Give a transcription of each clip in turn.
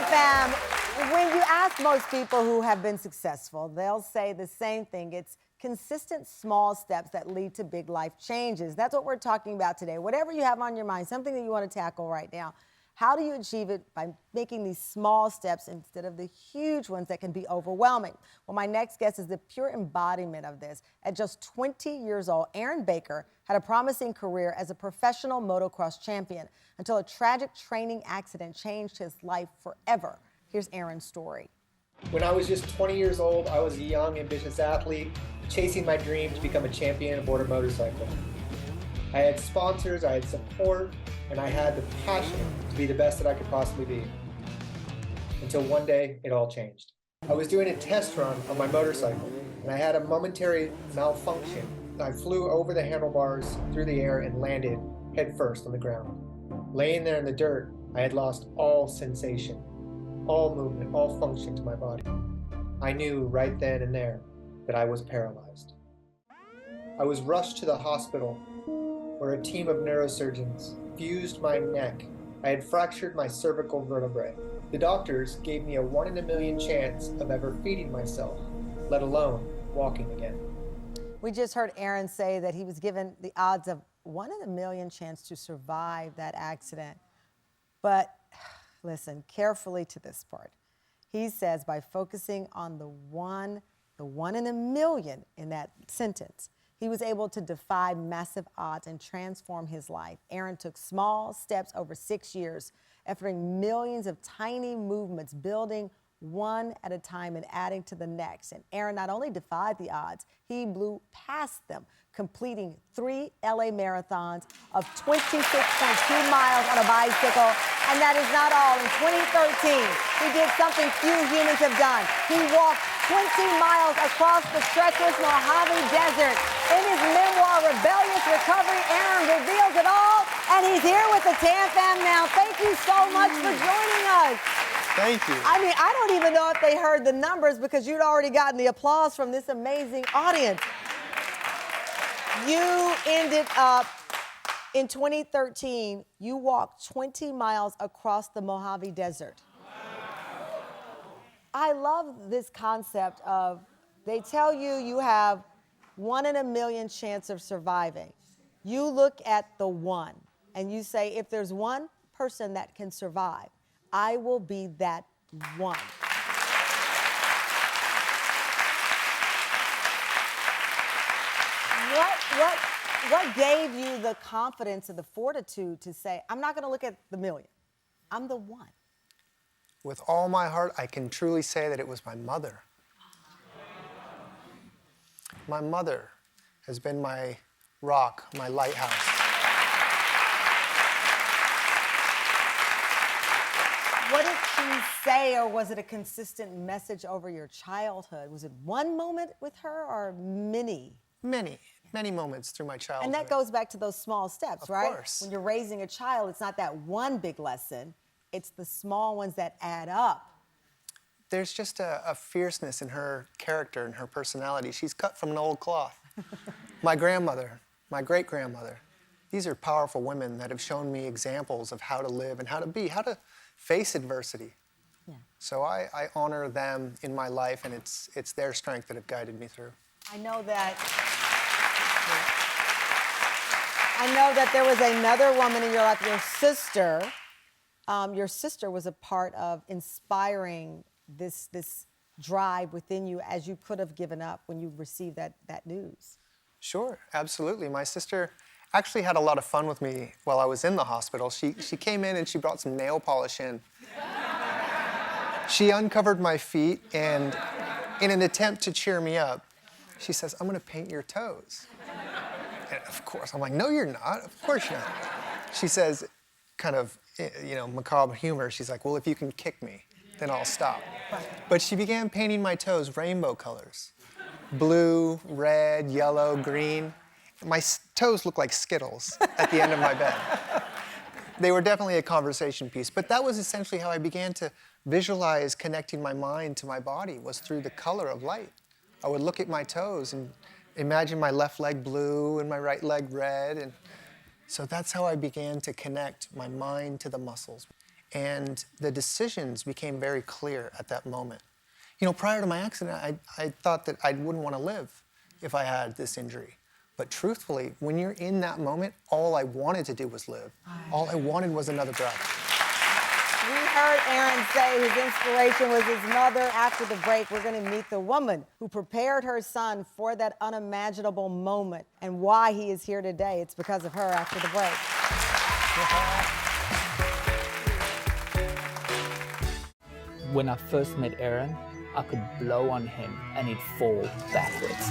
Fam, when you ask most people who have been successful, they'll say the same thing. It's consistent small steps that lead to big life changes. That's what we're talking about today. Whatever you have on your mind, something that you want to tackle right now, how do you achieve it? By making these small steps instead of the huge ones that can be overwhelming. Well, my next guest is the pure embodiment of this. At just 20 years old, Aaron Baker had a promising career as a professional motocross champion until a tragic training accident changed his life forever. Here's Aaron's story. When I was just 20 years old, I was a young, ambitious athlete chasing my dream to become a champion aboard a motorcycle. I had sponsors, I had support, and I had the passion to be the best that I could possibly be. Until one day, it all changed. I was doing a test run on my motorcycle, and I had a momentary malfunction. I flew over the handlebars through the air and landed headfirst on the ground. Laying there in the dirt, I had lost all sensation, all movement, all function to my body. I knew right then and there that I was paralyzed. I was rushed to the hospital where a team of neurosurgeons fused my neck. I had fractured my cervical vertebrae. The doctors gave me a 1 in a million chance of ever feeding myself, let alone walking again. We just heard Aaron say that he was given the odds of 1 in a million chance to survive that accident. But listen carefully to this part. He says by focusing on the one in a million in that sentence, he was able to defy massive odds and transform his life. Aaron took small steps over 6 years, efforting millions of tiny movements, building one at a time and adding to the next. And Aaron not only defied the odds, he blew past them, completing 3 LA marathons of 26.2 miles on a bicycle. And that is not all. In 2013, he did something few humans have done. He walked 20 miles across the treacherous Mojave Desert. In his memoir, Rebellious Recovery, Aaron reveals it all, and he's here with the Tam Fam now. Thank you so much for joining us. Thank you. I mean, I don't even know if they heard the numbers because you'd already gotten the applause from this amazing audience. You ended up in 2013, you walked 20 miles across the Mojave Desert. I love this concept of, they tell you you have 1 in a million chance of surviving. You look at the one and you say, if there's one person that can survive, I will be that one. What gave you the confidence and the fortitude to say, I'm not going to look at the million, I'm the one? With all my heart, I can truly say that it was my mother. My mother has been my rock, my lighthouse. What did she say, or was it a consistent message over your childhood? Was it one moment with her or many? Many moments through my childhood. And that goes back to those small steps, right? Of course. When you're raising a child, it's not that one big lesson, it's the small ones that add up. There's just a fierceness in her character and her personality. She's cut from an old cloth. My grandmother, my great-grandmother, these are powerful women that have shown me examples of how to live and how to be, how to face adversity. Yeah. So I honor them in my life, and it's their strength that have guided me through. I know that there was another woman in your life, your sister. Your sister was a part of inspiring this drive within you as you could have given up when you received that news. Sure, absolutely. My sister actually had a lot of fun with me while I was in the hospital. She came in and she brought some nail polish in. She uncovered my feet, and in an attempt to cheer me up, she says, I'm gonna paint your toes. And of course, I'm like, no, you're not. Of course you're not. She says, kind of, macabre humor, she's like, well, if you can kick me, then I'll stop. But she began painting my toes rainbow colors. Blue, red, yellow, green. My toes look like Skittles at the end of my bed. They were definitely a conversation piece, but that was essentially how I began to visualize connecting my mind to my body, was through the color of light. I would look at my toes and imagine my left leg blue and my right leg red. And so that's how I began to connect my mind to the muscles. And the decisions became very clear at that moment. You know, prior to my accident, I thought that I wouldn't want to live if I had this injury. But truthfully, when you're in that moment, all I wanted to do was live. All I wanted was another breath. We heard Aaron say his inspiration was his mother. After the break, we're going to meet the woman who prepared her son for that unimaginable moment and why he is here today. It's because of her after the break. When I first met Aaron, I could blow on him and he'd fall backwards.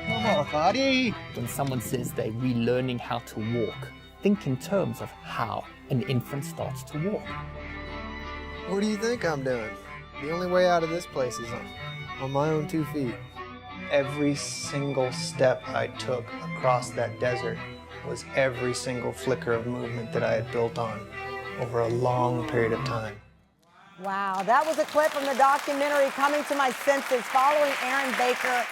Come on, buddy. When someone says they're relearning how to walk, think in terms of how an infant starts to walk. What do you think I'm doing? The only way out of this place is on my own 2 feet. Every single step I took across that desert was every single flicker of movement that I had built on over a long period of time. Wow, that was a clip from the documentary Coming to My Senses, following Aaron Baker,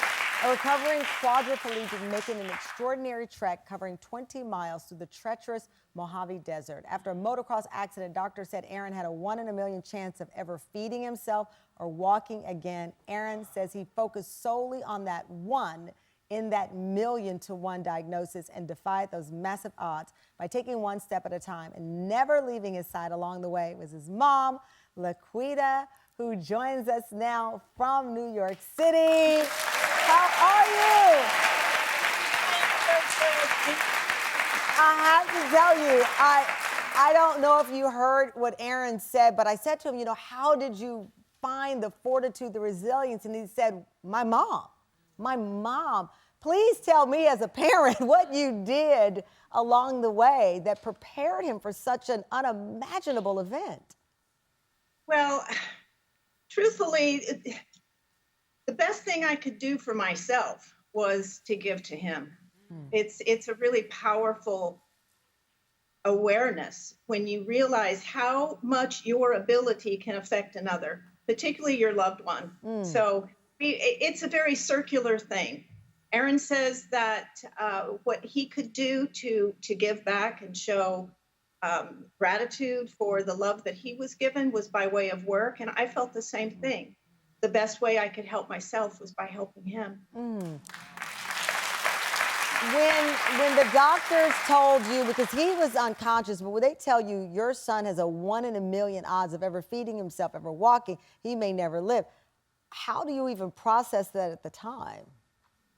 a recovering quadriplegic making an extraordinary trek covering 20 miles through the treacherous Mojave Desert. After a motocross accident, doctors said Aaron had a 1 in a million chance of ever feeding himself or walking again. Aaron says he focused solely on that one in that 1,000,000-to-1 diagnosis and defied those massive odds by taking one step at a time and never leaving his side along the way. It was his mom, Laquita, who joins us now from New York City. How are you? I have to tell you, I don't know if you heard what Aaron said, but I said to him, you know, how did you find the fortitude, the resilience? And he said, my mom. My mom. Please tell me as a parent what you did along the way that prepared him for such an unimaginable event. Well, truthfully, the best thing I could do for myself was to give to him. It's a really powerful awareness when you realize how much your ability can affect another, particularly your loved one. So it's a very circular thing. Aaron says that what he could do to give back and show gratitude for the love that he was given was by way of work, and I felt the same thing. The best way I could help myself was by helping him. When the doctors told you, because he was unconscious, but when they tell you your son has a 1 in a million odds of ever feeding himself, ever walking, he may never live, how do you even process that at the time?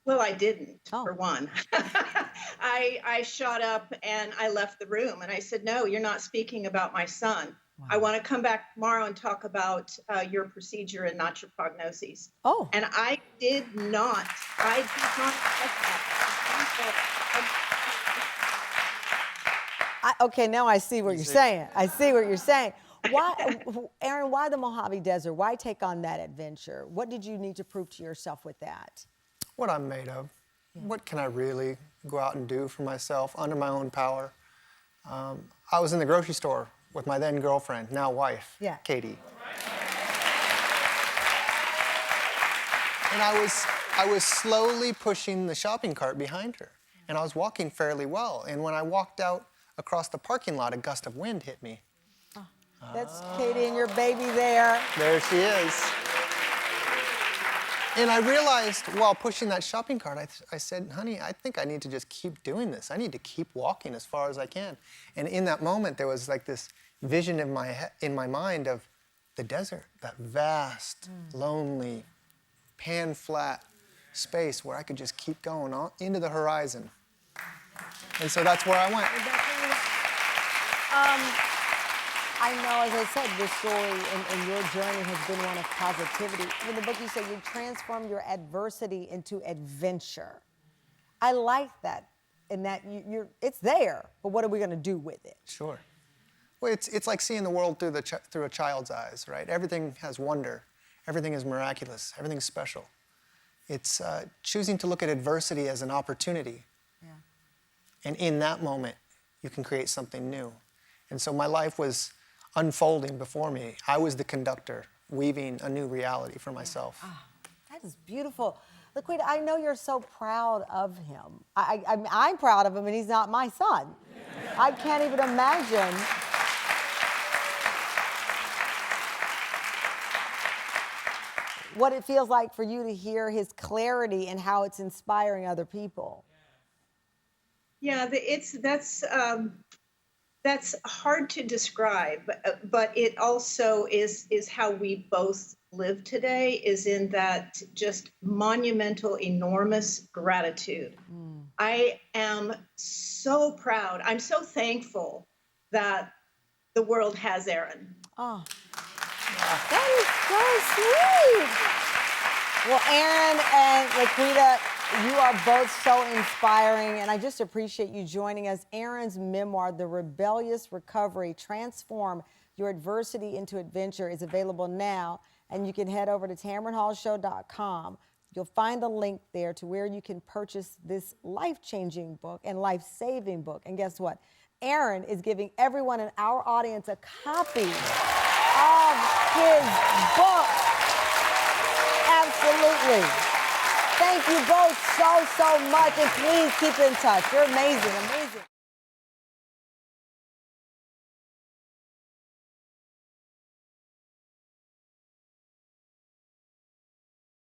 Well, I didn't, for one. I shot up and I left the room and I said, no, you're not speaking about my son. Wow. I want to come back tomorrow and talk about your procedure and not your prognoses. Oh. And I did not accept that. Okay, now I see what you're saying. I see what you're saying. Why, Aaron, why the Mojave Desert? Why take on that adventure? What did you need to prove to yourself with that? What I'm made of. What can I really go out and do for myself under my own power? I was in the grocery store with my then girlfriend, now wife, Katie. And I was slowly pushing the shopping cart behind her. And I was walking fairly well. And when I walked out across the parking lot, a gust of wind hit me. That's Katie and your baby there. There she is. And I realized while pushing that shopping cart, I said, honey, I think I need to just keep doing this. I need to keep walking as far as I can. And in that moment, there was like this vision in my mind of the desert, that vast, lonely, pan-flat space where I could just keep going on into the horizon. And so that's where I went. I know, as I said, your story and your journey has been one of positivity. In the book, you say you transform your adversity into adventure. I like that, in that it's there, but what are we going to do with it? Sure. Well, it's like seeing the world through a child's eyes, right? Everything has wonder. Everything is miraculous. Everything is special. It's choosing to look at adversity as an opportunity. Yeah. And in that moment, you can create something new. And so my life was unfolding before me. I was the conductor, weaving a new reality for myself. Ah, that is beautiful. Laquita, I know you're so proud of him. I'm proud of him, and he's not my son. I can't even imagine. What it feels like for you to hear his clarity and how it's inspiring other people. Yeah, that's hard to describe, but it also is how we both live today, is in that just monumental, enormous gratitude. I am so proud. I'm so thankful that the world has Aaron. Oh, that is so sweet. Well, Aaron and Laquita, you are both so inspiring, and I just appreciate you joining us. Aaron's memoir, The Rebellious Recovery, Transform Your Adversity into Adventure, is available now, and you can head over to TamronHallShow.com. You'll find the link there to where you can purchase this life-changing book and life-saving book. And guess what? Aaron is giving everyone in our audience a copy of his book. Absolutely. Thank you both so much, and please keep in touch. You're amazing, amazing.